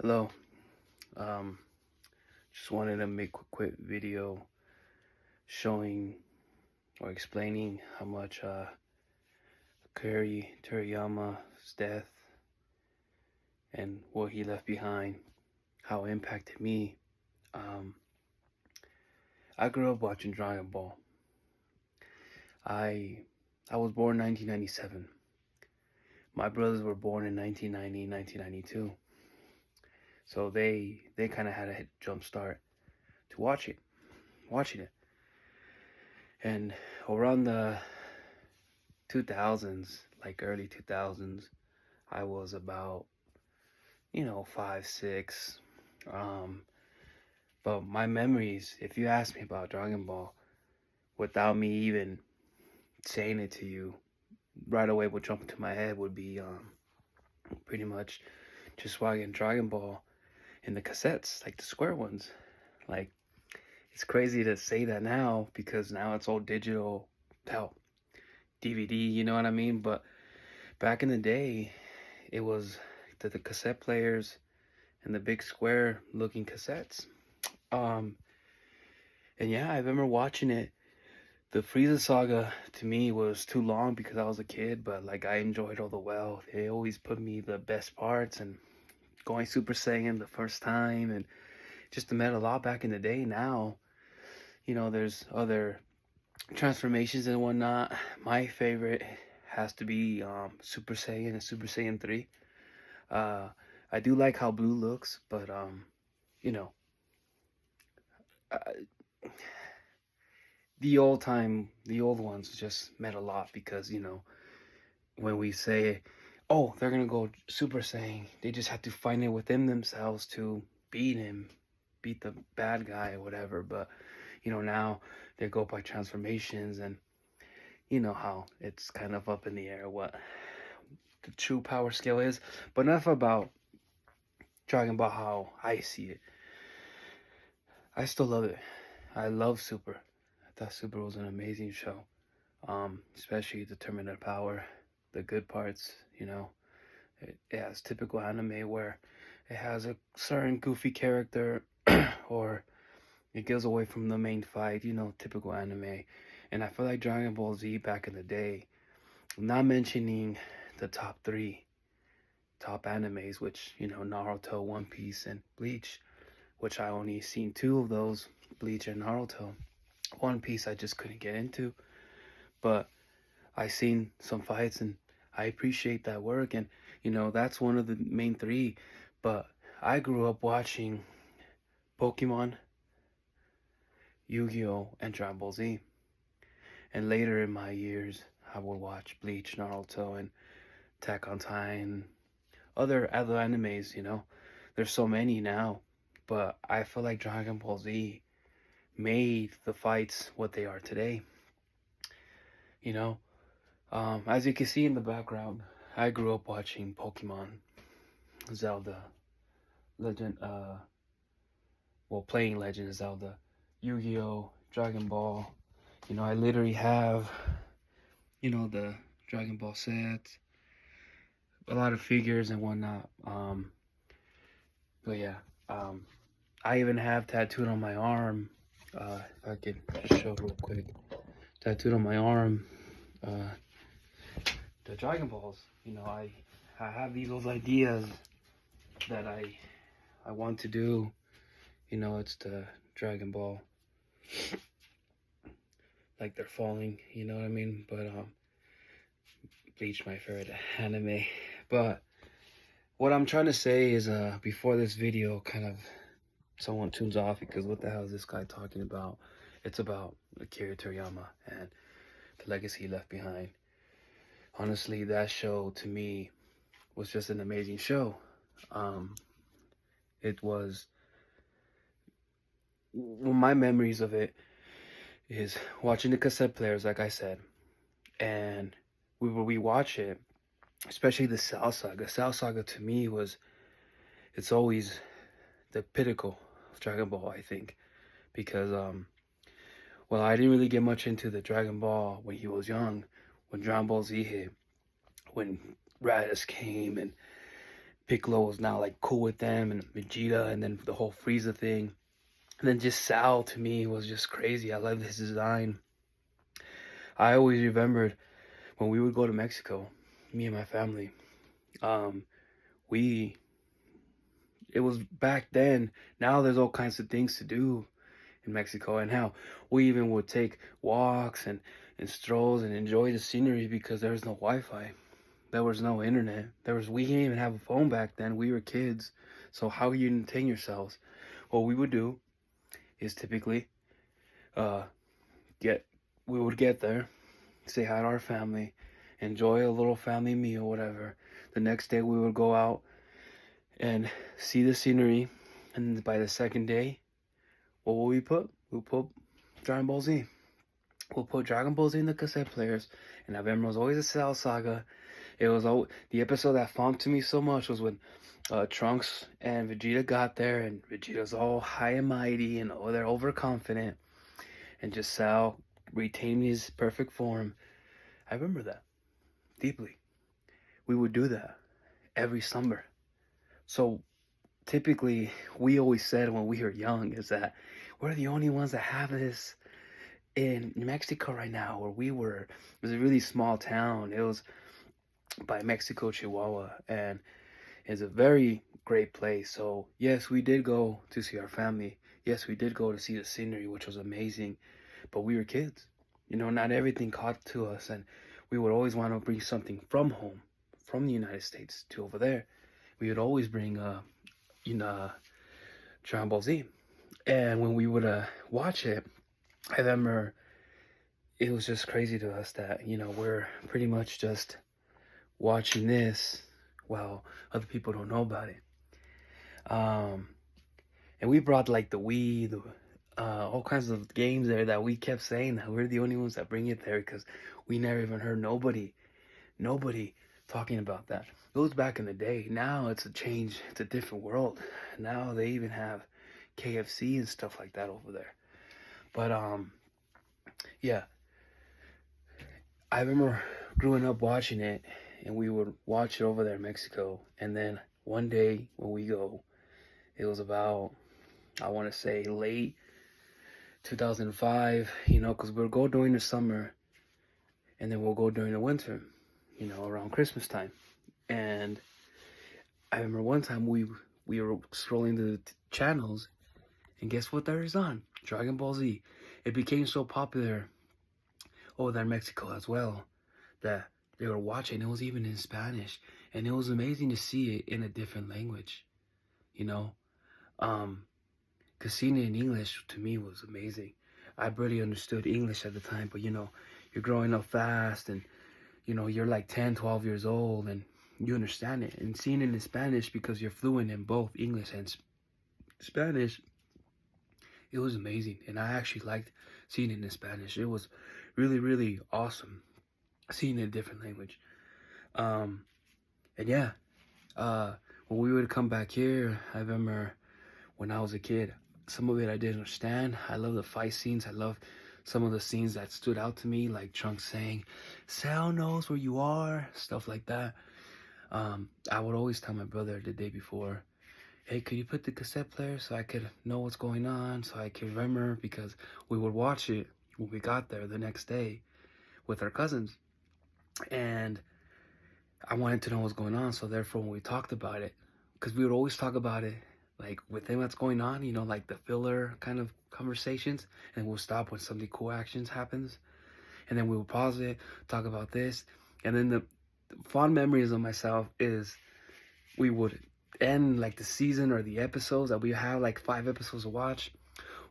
Hello. Um, just wanted to make a quick video showing or explaining how much Akira Toriyama's death and what he left behind, how it impacted me. Um, I grew up watching Dragon Ball. I I was born in 1997. My brothers were born in 1990, 1992. So they kind of had a jump start to watching it. And around the 2000s, like early 2000s, I was about, 5, 6. Um, but my memories, if you ask me about Dragon Ball, without me even saying it to you, right away what jump into my head would be pretty much just watching Dragon Ball in the cassettes, like the square ones. Like, it's crazy to say that now because now it's all digital, hell, DVD, you know what I mean? But back in the day, it was the cassette players and the big square looking cassettes. Um, and yeah, I remember watching it. The Frieza saga to me was too long because I was a kid, but like I enjoyed all the well. They always put me the best parts and going Super Saiyan the first time and just met a lot back in the day. Now, there's other transformations and whatnot. My favorite has to be Super Saiyan and Super Saiyan 3. Uh, I do like how blue looks, but you know, uh, the old ones just meant a lot because when we say, oh, they're gonna go Super Saiyan, they just have to find it within themselves to beat him, beat the bad guy or whatever. But now they go by transformations, and you know how it's kind of up in the air what the true power scale is. But enough about talking about how I see it. I still love it. I love Super. I thought Super was an amazing show. Especially the Terminator power, the good parts. It has typical anime where it has a certain goofy character, or it goes away from the main fight. Typical anime. And I feel like Dragon Ball Z back in the day, not mentioning the top three top animes, which Naruto, One Piece, and Bleach, which I only seen two of those, Bleach and Naruto. One Piece I just couldn't get into, but I seen some fights and I appreciate that work, and that's one of the main three. But I grew up watching Pokemon, Yu-Gi-Oh, and Dragon Ball Z, and later in my years I would watch Bleach, Naruto, and Attack on Titan, other animes. There's so many now, but I feel like Dragon Ball Z made the fights what they are today. As you can see in the background, I grew up watching Pokemon, Zelda, Legend, playing Legend of Zelda, Yu-Gi-Oh, Dragon Ball. I literally have, the Dragon Ball sets, a lot of figures and whatnot. But yeah, I even have tattooed on my arm. If I could just show real quick, tattooed on my arm, the Dragon Balls. I have these old ideas that I want to do. It's the Dragon Ball, like they're falling. You know what I mean? But Bleach, my favorite anime. But what I'm trying to say is, before this video kind of someone tunes off because what the hell is this guy talking about? It's about Akira Toriyama and the legacy he left behind. Honestly, that show to me was just an amazing show. It was, well, my memories of it is watching the cassette players, like I said, and we would rewatch it, especially the Cell Saga. Cell Saga to me it's always the pinnacle of Dragon Ball, I think, because I didn't really get much into the Dragon Ball when he was young. When Dragon Ball Z hit, when Raditz came, and Piccolo was now like cool with them, and Vegeta, and then the whole Frieza thing. And then just Sal to me was just crazy. I loved his design. I always remembered when we would go to Mexico, me and my family. Um, we it was back then. Now there's all kinds of things to do in Mexico, and how we even would take walks and strolls and enjoy the scenery because there was no Wi-Fi. There was no internet. We didn't even have a phone back then. We were kids. So how you entertain yourselves? What we would do is typically uh get we would get there, say hi to our family, enjoy a little family meal, whatever. The next day we would go out and see the scenery, and by the second day, what will we put? We'll put Dragon Ball Z. We'll put Dragon Ball Z in the cassette players, and I remember it was always a Cell Saga. It was the episode that fond to me so much was when Trunks and Vegeta got there, and Vegeta's all high and mighty, and they're overconfident, and just Sal retained his perfect form. I remember that deeply. We would do that every summer. So typically, we always said when we were young is that we're the only ones that have this in Mexico right now, where we were. It was a really small town. It was by Mexico, Chihuahua, and it's a very great place. So yes, we did go to see our family. Yes, we did go to see the scenery, which was amazing. But we were kids. Not everything caught to us, and we would always want to bring something from home, from the United States to over there. We would always bring Dragon Ball Z. And when we would watch it, I remember it was just crazy to us that, we're pretty much just watching this while other people don't know about it. And we brought like the Wii, all kinds of games there that we kept saying that we're the only ones that bring it there because we never even heard nobody talking about that. It was back in the day. Now it's a change. It's a different world. Now they even have KFC and stuff like that over there. But yeah, I remember growing up watching it, and we would watch it over there in Mexico. And then one day when we go, it was about, I want to say late 2005, because we'll go during the summer, and then we'll go during the winter, around Christmas time. And I remember one time we were scrolling the channels, and guess what there is on? Dragon Ball Z. It became so popular over there in Mexico as well that they were watching. It was even in Spanish, and it was amazing to see it in a different language, because seeing it in English to me was amazing. I barely understood English at the time, but you're growing up fast, and you're like 10, 12 years old, and you understand it. And seeing it in Spanish, because you're fluent in both English and Spanish, it was amazing. And I actually liked seeing it in Spanish. It was really, really awesome seeing it in a different language. And yeah, when we would come back here, I remember when I was a kid, some of it I didn't understand. I love the fight scenes. I love some of the scenes that stood out to me, like Trunks saying, "Sal knows where you are," stuff like that. I would always tell my brother the day before, "Hey, could you put the cassette player so I could know what's going on, so I could remember?" Because we would watch it when we got there the next day with our cousins. And I wanted to know what's going on, so therefore when we talked about it, because we would always talk about it like within what's going on, like the filler kind of conversations, and we'll stop when something cool actions happens, and then we will pause it, talk about this, and then the fond memories of myself is we would end like the season or the episodes that we have, like 5 episodes to watch.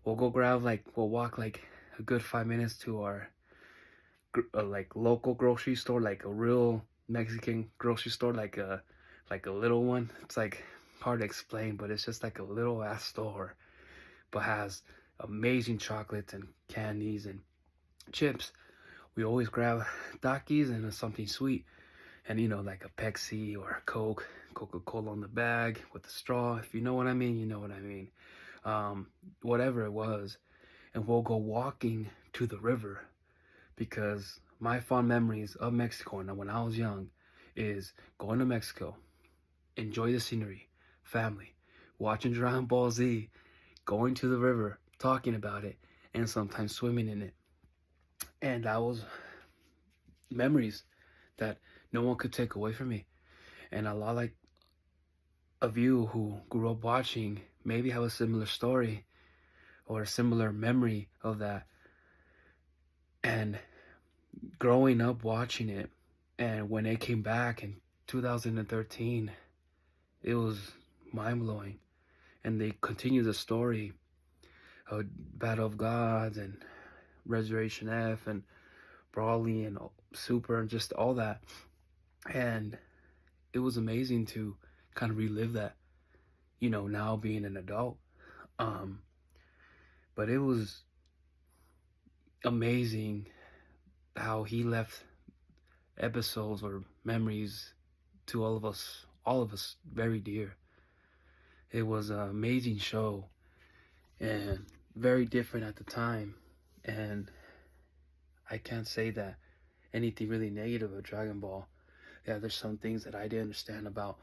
We'll go we'll walk like a good 5 minutes to our like local grocery store, like a real Mexican grocery store, like a little one. It's like hard to explain, but it's just like a little ass store, but has amazing chocolates and candies and chips. We always grab Takis and something sweet, and like a Pepsi or a Coke, Coca-Cola on the bag with a straw. If you know what I mean, you know what I mean. Whatever it was, and we'll go walking to the river, because my fond memories of Mexico and when I was young is going to Mexico, enjoy the scenery, family, watching Dragon Ball Z, going to the river, talking about it, and sometimes swimming in it. And that was memories that no one could take away from me. And a lot like of you who grew up watching maybe have a similar story or a similar memory of that. And growing up watching it, and when it came back in 2013, it was mind-blowing. And they continue the story of Battle of Gods and Resurrection F and Brawly and Super and just all that. And it was amazing to kind of relive that, now being an adult. But it was amazing how he left episodes or memories to all of us very dear. It was an amazing show and very different at the time. And I can't say that anything really negative of Dragon Ball. Yeah, there's some things that I didn't understand about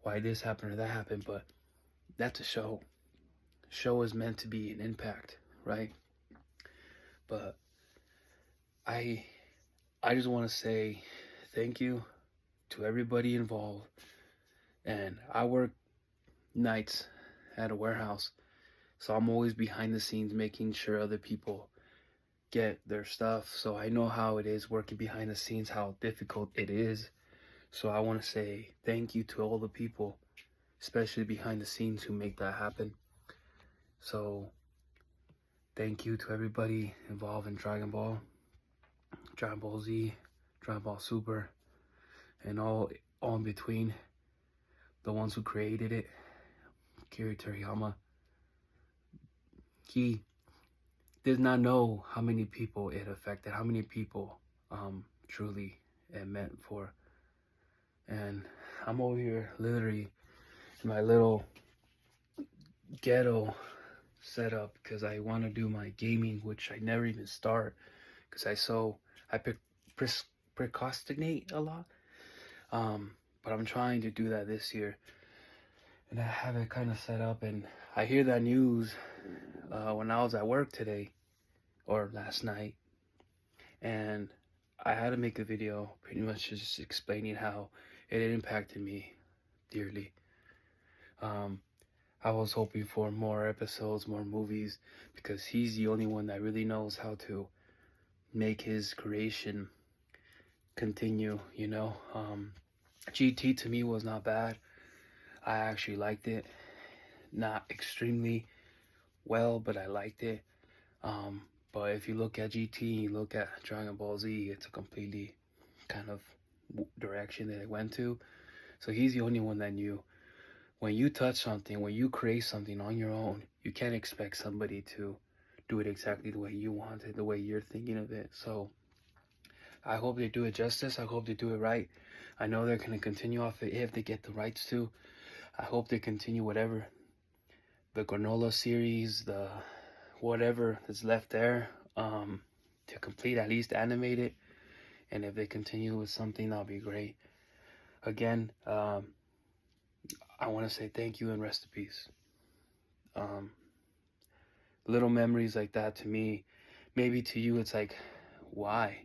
why this happened or that happened, but that's a show. Show is meant to be an impact, right? But I just want to say thank you to everybody involved. And I work nights at a warehouse, so I'm always behind the scenes making sure other people get their stuff. So I know how it is working behind the scenes, how difficult it is. So I want to say thank you to all the people, especially behind the scenes, who make that happen. So thank you to everybody involved in Dragon Ball Z, Dragon Ball Super, and all in between. The ones who created it, Akira Toriyama. He did not know how many people it affected, how many people truly it meant for. And I'm over here literally in my little ghetto setup because I want to do my gaming, which I never even start because I procrastinate a lot. But I'm trying to do that this year, and I have it kind of set up. And I hear that news when I was at work today or last night, and I had to make a video pretty much just explaining how it impacted me dearly. I was hoping for more episodes, more movies, because he's the only one that really knows how to make his creation continue, GT to me was not bad. I actually liked it. Not extremely well, but I liked it. But if you look at GT, you look at Dragon Ball Z, it's a completely kind of direction that it went to. So he's the only one that knew. When you touch something, when you create something on your own, you can't expect somebody to do it exactly the way you want it, the way you're thinking of it. So I hope they do it justice. I hope they do it right. I know they're going to continue off it if they get the rights to. I hope they continue whatever. The Granola series, the whatever is left there, to complete, at least animate it. And if they continue with something, that'll be great. Again, I want to say thank you and rest in peace. Little memories like that to me, maybe to you it's like, why?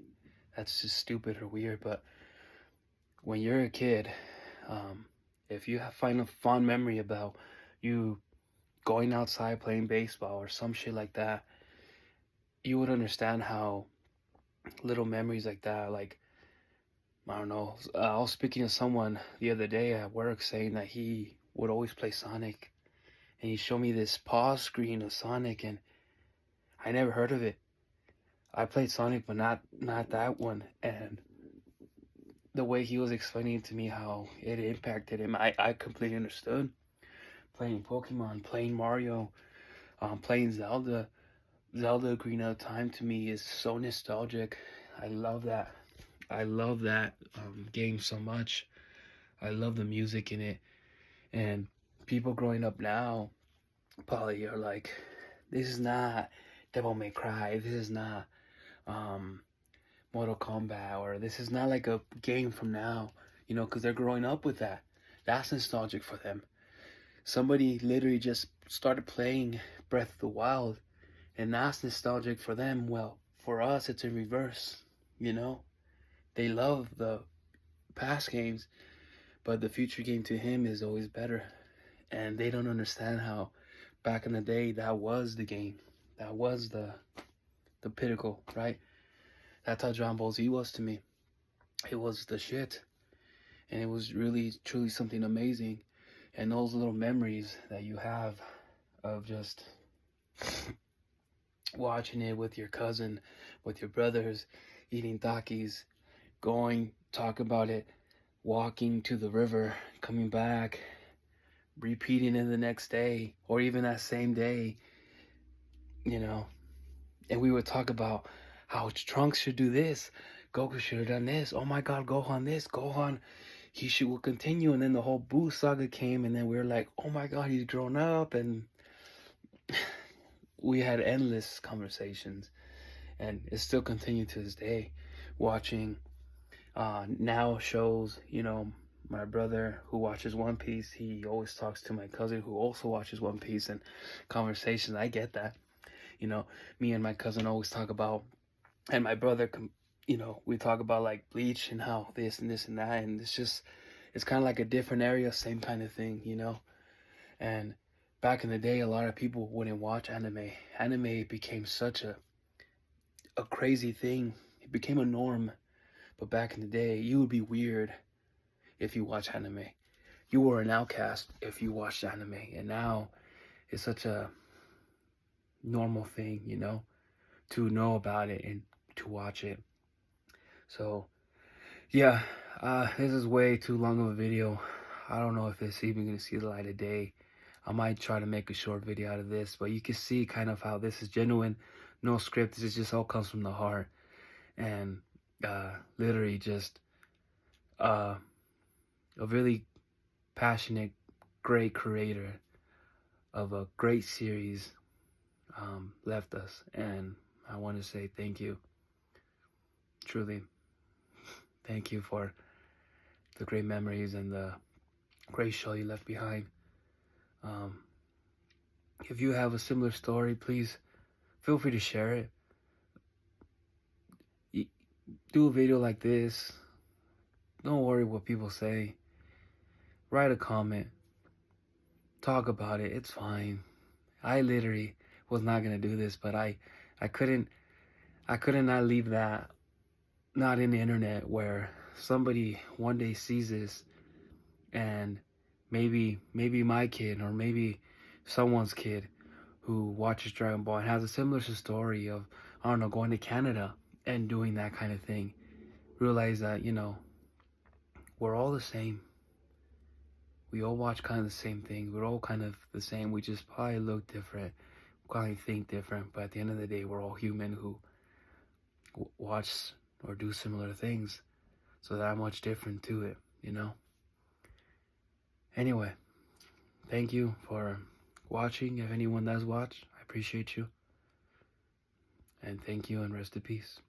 That's just stupid or weird. But when you're a kid, if you find a fond memory about you going outside playing baseball or some shit like that, you would understand how little memories like that, like, I don't know, I was speaking to someone the other day at work saying that he would always play Sonic, and he showed me this pause screen of Sonic, and I never heard of it. I played Sonic, but not that one. And the way he was explaining to me how it impacted him, I completely understood. Playing Pokemon, playing Mario, playing Zelda Ocarina of Time to me is so nostalgic. I love that. I love that game so much. I love the music in it. And people growing up now probably are like, this is not Devil May Cry. This is not Mortal Kombat, or this is not like a game from now, because they're growing up with that. That's nostalgic for them. Somebody literally just started playing Breath of the Wild, and that's nostalgic for them. Well, for us, it's in reverse, you know? They love the past games, but the future game to him is always better. And they don't understand how back in the day that was the game. That was the pinnacle, right? That's how Dragon Ball Z was to me. It was the shit. And it was really truly something amazing. And those little memories that you have of just watching it with your cousin, with your brothers, eating Takis, going, talk about it, walking to the river, coming back, repeating it the next day, or even that same day, you know. And we would talk about how Trunks should do this, Goku should have done this, oh my god, Gohan this, Gohan, he will continue. And then the whole Boo saga came, and then we were like, oh my god, he's grown up. And we had endless conversations, and it still continued to this day. Watching now shows, you know, my brother who watches One Piece, he always talks to my cousin who also watches One Piece, and conversations, I get that. You know, me and my cousin always talk about, and my brother, you know, we talk about like Bleach and how this and this and that, and it's kind of like a different area, same kind of thing, you know. And back in the day, a lot of people wouldn't watch anime. Anime became such a crazy thing. It became a norm. But back in the day, you would be weird if you watch anime. You were an outcast if you watched anime. And now it's such a normal thing, you know, to know about it and to watch it. So, yeah, this is way too long of a video. I don't know if it's even going to see the light of day. I might try to make a short video out of this, but you can see kind of how this is genuine, no script. This just all comes from the heart, and literally just a really passionate, great creator of a great series left us, and I want to say thank you. Truly, thank you for the great memories and the great show you left behind. If you have a similar story, please feel free to share it. Do a video like this. Don't worry what people say. Write a comment. Talk about it. It's fine. I literally was not gonna do this, but I couldn't not leave that not in the internet, where somebody one day sees this, and maybe my kid, or maybe someone's kid who watches Dragon Ball and has a similar story of, I don't know, going to Canada and doing that kind of thing, realize that, you know, we're all the same. We all watch kind of the same thing. We're all kind of the same. We just probably look different, probably think different, but at the end of the day, we're all human who watch or do similar things. So that much different to it, you know? Anyway, thank you for watching. If anyone does watch, I appreciate you. And thank you, and rest in peace.